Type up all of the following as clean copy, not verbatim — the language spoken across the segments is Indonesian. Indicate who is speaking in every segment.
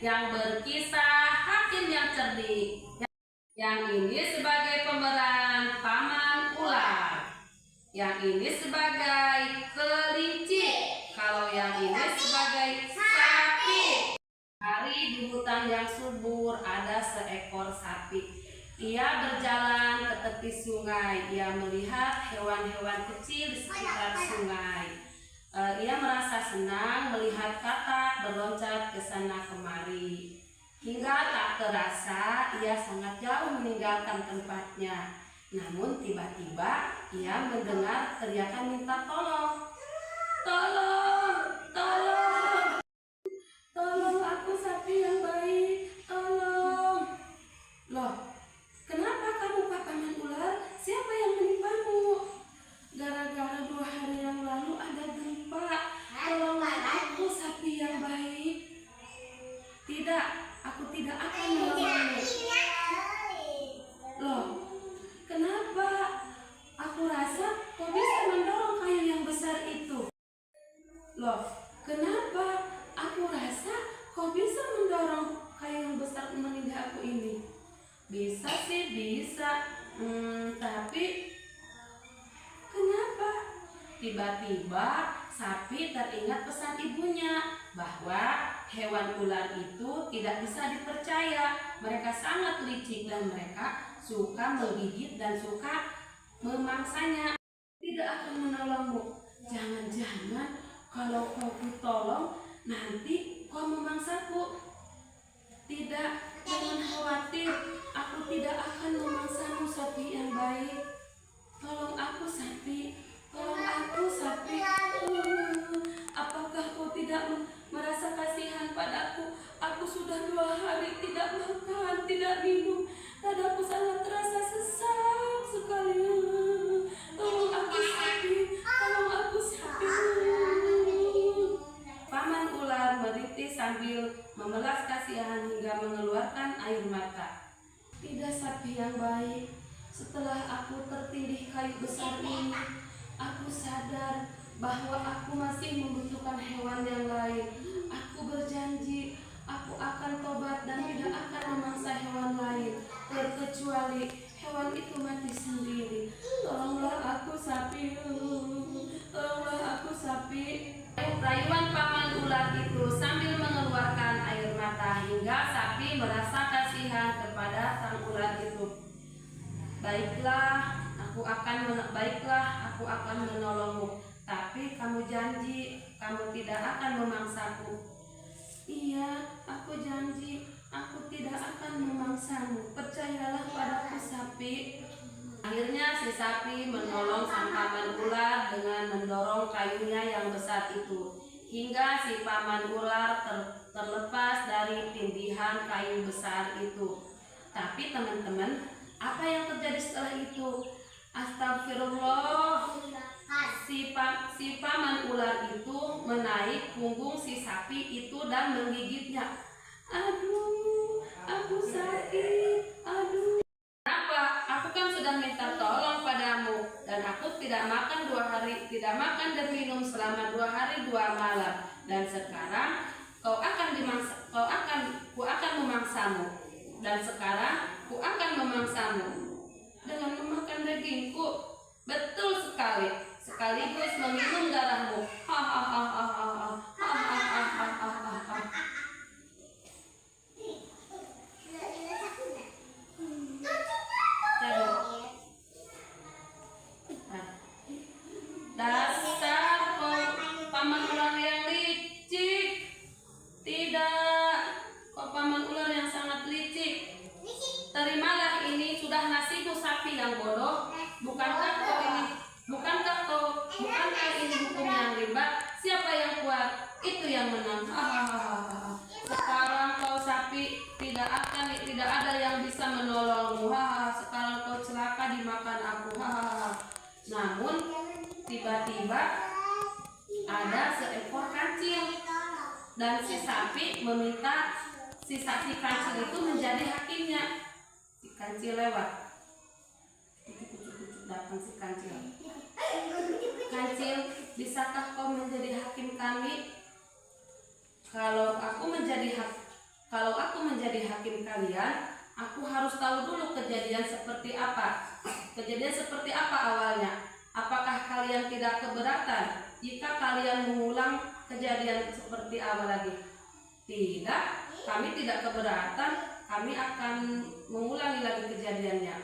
Speaker 1: yang berkisah hakim yang cerdik. Yang ini sebagai pemeran paman ular. Yang ini sebagai kelinci. Kalau yang ini sebagai sapi. Hari di hutan yang subur ada seekor sapi. Ia berjalan ke tepi sungai. Ia melihat hewan-hewan kecil di sekitar sungai. Ia merasa senang melihat katak berloncat ke sana kemari. Hingga tak terasa ia sangat jauh meninggalkan tempatnya. Namun tiba-tiba ia mendengar teriakan minta tolong. Tolong, tolong, tolong aku sapi yang baik, tolong. Loh, kenapa kamu paman ular? Siapa yang menimpamu? Gara-gara 2 hari yang lalu ada gempa. Tolonglah aku sapi yang baik. Tidak, aku tidak akan menolongmu. Loh, kenapa? Aku rasa kau bisa mendorong kayu yang besar itu. Loh, kenapa? Aku rasa kau bisa mendorong kayu yang besar menindih aku ini. Bisa sih, bisa. Tapi kenapa? Tiba-tiba sapi teringat pesan ibunya bahwa hewan ular itu tidak bisa dipercaya. Mereka sangat licik dan mereka suka menggigit dan suka memangsanya. Tidak akan menolongmu. Jangan-jangan kalau kau tolong nanti kau memangsaku. Tidak, jangan khawatir. Aku tidak akan memangsamu sapi yang baik. Tolong aku sapi. Tolong aku sapi. Apakah kau tidak merasa kasihan padaku? Aku sudah 2 hari tidak makan, tidak minum. Dadaku sangat terasa sesak sekali. Tolong aku sapi. Tolong aku sapi. Paman ular merintih sambil memelas kasihan hingga mengeluarkan air mata. Tidak sapi yang baik. Setelah aku tertindih kayu besar ini, aku sadar bahwa aku masih membutuhkan hewan yang lain. Aku berjanji aku akan tobat dan tidak akan memangsa hewan lain, terkecuali hewan itu mati sendiri. Tolonglah aku sapi. Tolonglah aku sapi. Rayuan paman ular itu sambil mengeluarkan air mata hingga sapi merasa kasihan kepada sang ular itu. Baiklah, aku akan menolongmu. Tapi kamu janji kamu tidak akan memangsaku. Iya, aku janji aku tidak akan memangsamu. Percayalah padaku sapi. Akhirnya si sapi menolong sang paman ular dengan mendorong kayunya yang besar itu. Hingga si paman ular terlepas dari tindihan kayu besar itu. Tapi teman-teman, apa yang terjadi setelah itu? Astagfirullah. Si paman ular itu menaik punggung si sapi itu dan menggigitnya. Aduh, aku sakit. Aduh. Kenapa? Aku kan sudah minta tolong padamu dan aku tidak makan 2 hari, tidak makan dan minum selama 2 hari 2 malam. Dan sekarang ku akan memangsamu. Dan sekarang ku akan memangsamu dengan memakan dagingku. Betul sekali, sekaligus meminum darahmu. Dasar paman ular yang licik. Tidak, kau paman ular yang sangat licik. Terimalah ini sudah nasibmu sapi yang bodoh. Bukankah ini hukum yang riba? Siapa yang kuat itu yang menang. Sekarang kau sapi tidak ada yang bisa menolongmu. Sekarang kau celaka dimakan aku. Namun tiba-tiba ada seekor kancil dan si sapi meminta si kancil itu menjadi hakimnya. Si kancil lewat. Datang si kancil. Kancil, bisakah kau menjadi hakim kami? Kalau aku menjadi Kalau aku menjadi hakim kalian, aku harus tahu dulu kejadian seperti apa. Kejadian seperti apa awalnya? Apakah kalian tidak keberatan jika kalian mengulang kejadian seperti awal lagi? Tidak, kami tidak keberatan. Kami akan mengulangi lagi kejadiannya.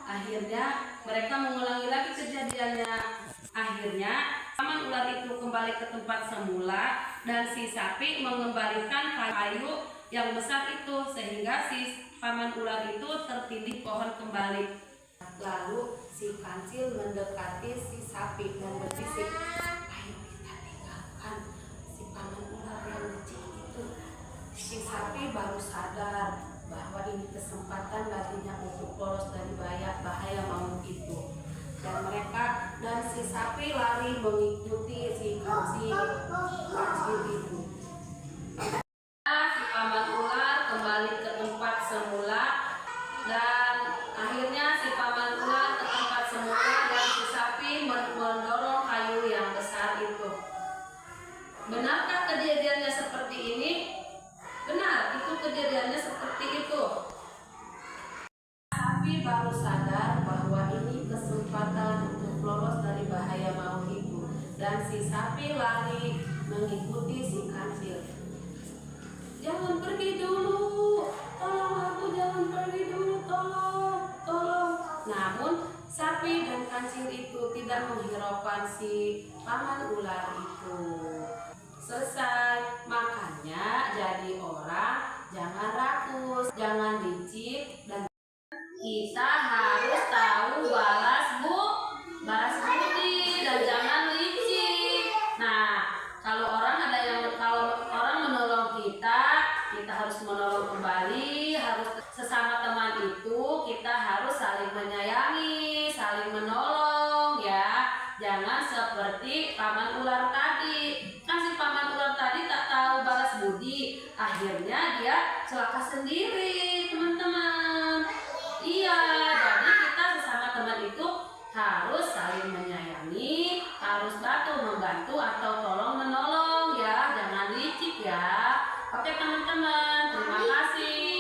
Speaker 1: Akhirnya mereka mengulangi lagi kejadiannya. Akhirnya paman ular itu kembali ke tempat semula dan si sapi mengembalikan kayu yang besar itu sehingga si paman ular itu tertindih pohon kembali. Lalu si kancil mendekati si sapi dan berbisik, "Ayo kita tinggalkan si paman ular yang kecil itu." Si sapi baru sadar bahwa ini kesempatan baginya untuk lolos dari bahaya maut itu. Dan si sapi lari mengikuti si kancil itu. Si paman ular kembali ke tempat semula dan akhirnya si paman ular ke tempat semula dan si sapi mendorong kayu yang besar itu. Benarkah kejadiannya seperti ini? Benar, itu kejadiannya seperti itu. Sapi baru sadar bahwa ini kesempatan untuk lolos dari bahaya maut itu, dan si sapi lari mengikuti si kancil. "Jangan pergi dulu, tolong aku, jangan pergi dulu, tolong." Namun sapi dan kancil itu tidak menghiraukan si paman ular itu. Selesai. Makanya jadi orang jangan rakus, jangan licik, dan kita harus tahu balas budi dan jangan licik. Nah, kalau orang menolong kita harus menolong kembali, harus sesama teman itu kita harus saling menyayangi, saling menolong ya. Jangan seperti paman ular tadi. Kan si paman ular tadi tak tahu balas budi, akhirnya dia celaka sendiri, teman-teman. Iya, jadi kita sesama teman itu harus saling menyayangi, harus membantu atau tolong menolong ya, jangan licik ya. Oke teman-teman, terima kasih.